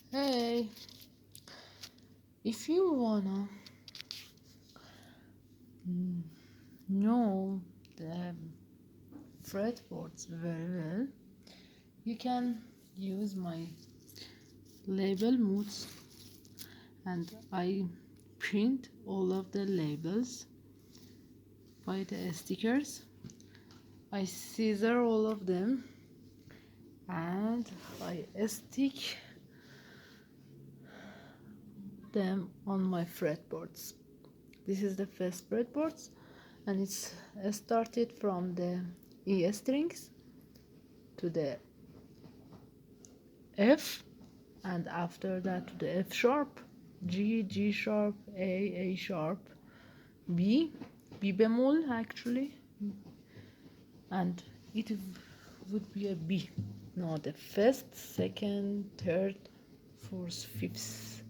Hey, if you wanna know the fretboards very well, you can use my label moods, and I print all of the labels by the stickers. I scissor all of them and I stick them on my fretboards. This is the first fretboards, and it's started from the E strings to the F, and after that to the F sharp, G, G sharp, A sharp, B bemol actually, and it would be a B. Now the first, second, third, fourth, fifth,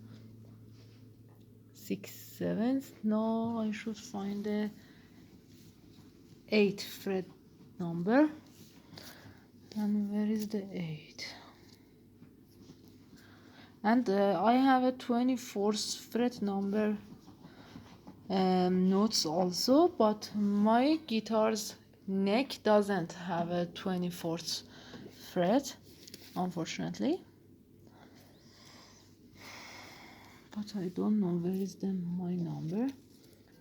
sixth, seventh. Now I should find the 8th fret number. And where is the 8? And I have a 24th fret number notes also, but my guitar's neck doesn't have a 24th fret, unfortunately. But I don't know where is my number.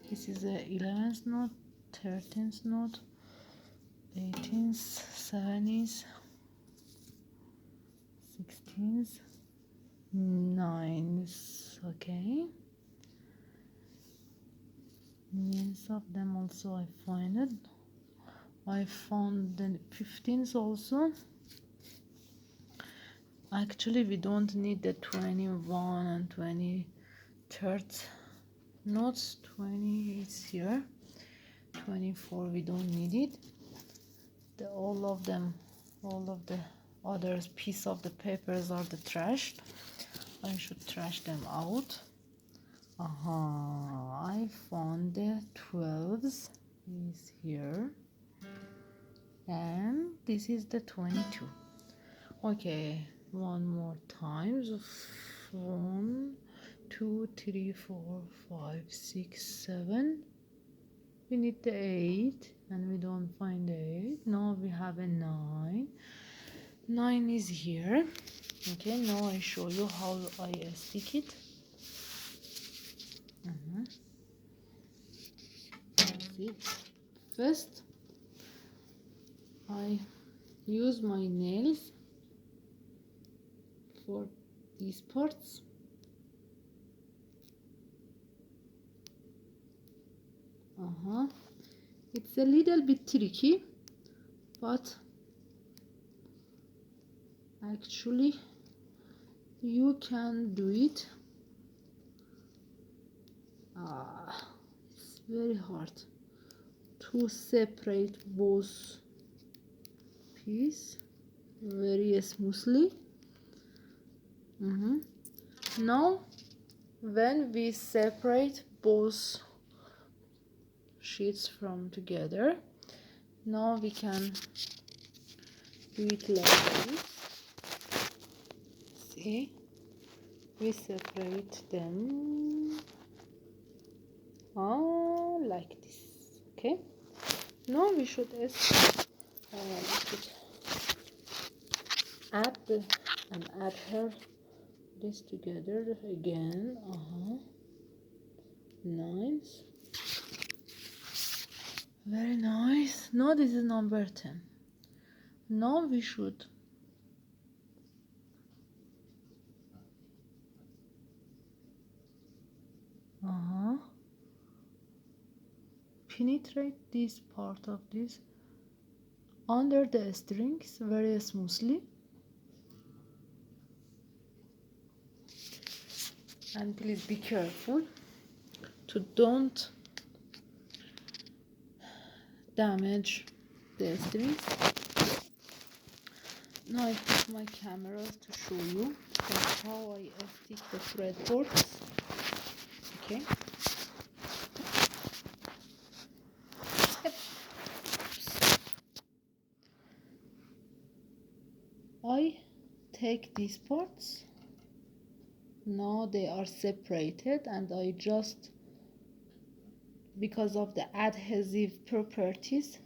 This is the 11th note, 13th note, 18th, 17th, 16th, 9th. Okay. Names of them also I find it. I found the 15th also. Actually, we don't need the 21 and 23rd notes. 20 is here. 24 we don't need it. All of the other piece of the papers are the trash. I should trash them out. I found the 12s is here, and this is the 22. Okay, one more time. 1, 2, 3, 4, 5, 6, 7. We need the 8, and we don't find the 8. Now we have a 9. 9 is here. Okay, now I show you how I stick it. That's it. First, I use my nails for these parts. It's a little bit tricky, but actually you can do it. It's very hard to separate both pieces very smoothly. Now when we separate both sheets from together, now we can do it like this. See, we separate them like this. Okay, now we should add and adhere this together again. Nice, very nice. Now this is number 10. Now we should penetrate this part of this under the strings very smoothly, and please be careful to don't damage the strings. Now I put my camera to show you how I stick the fretboards. Okay. I take these parts Now they are separated, and I just, because of the adhesive properties,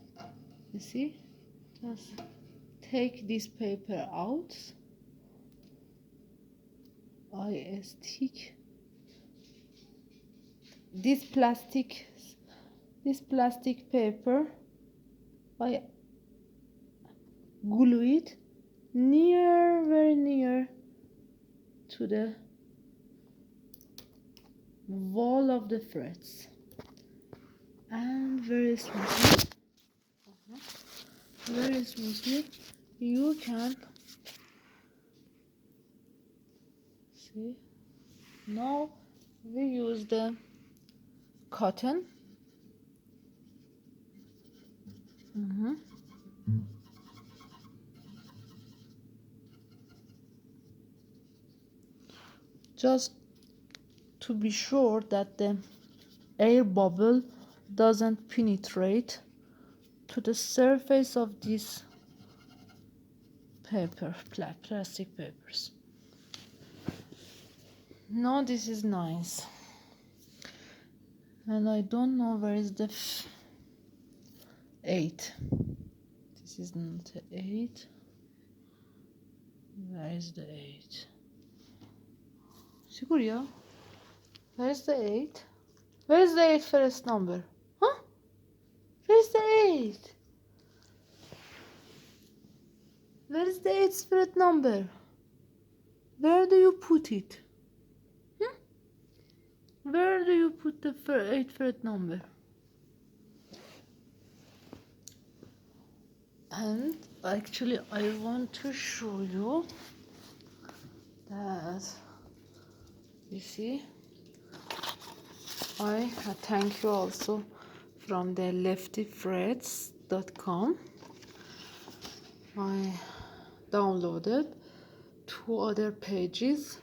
you see, just take this paper out. I stick this plastic paper, I glue it very near to the wall of the frets, and very smoothly you can see. Now we use the cotton. Just to be sure that the air bubble doesn't penetrate to the surface of this paper, plastic papers. Now this is nice, and I don't know where is the 8. This is not 8. Where is the 8? Sigur ya. Where is the 8? Where is the 8 first number? Huh? Where is the 8? Where is the 8th fret number? Where do you put it? Where do you put the 8th fret number? And actually I want to show you that, you see, I thank you also from the leftyfrets.com. I downloaded 2 other pages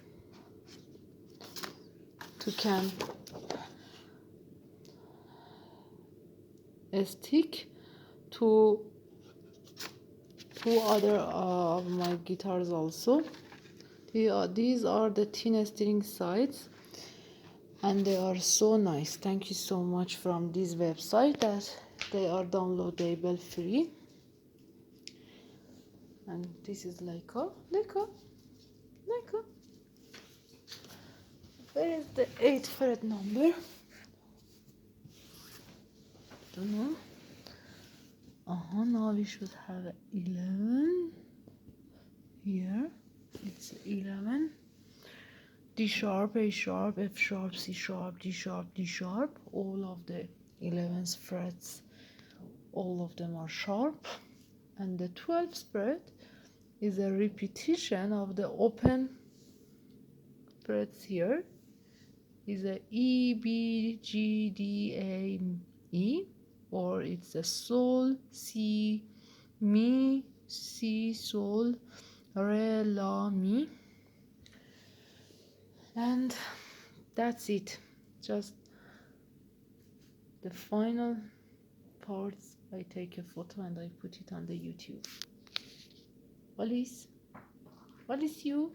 to can stick to 2 other of my guitars also. These are the thin string sides, and they are so nice. Thank you so much from this website that they are downloadable free. And this is like a where is the 8th fret number? Don't know. Now we should have 11 here. It's 11. D sharp, A sharp, F sharp, C sharp, D sharp, D sharp. All of the 11th frets, all of them are sharp. And the 12th fret is a repetition of the open frets here. Is a E, B, G, D, A, E, or it's a Sol, C, Mi, Si, Sol, Re, La, Mi. And that's it. Just the final parts, I take a photo and I put it on the YouTube. What is you?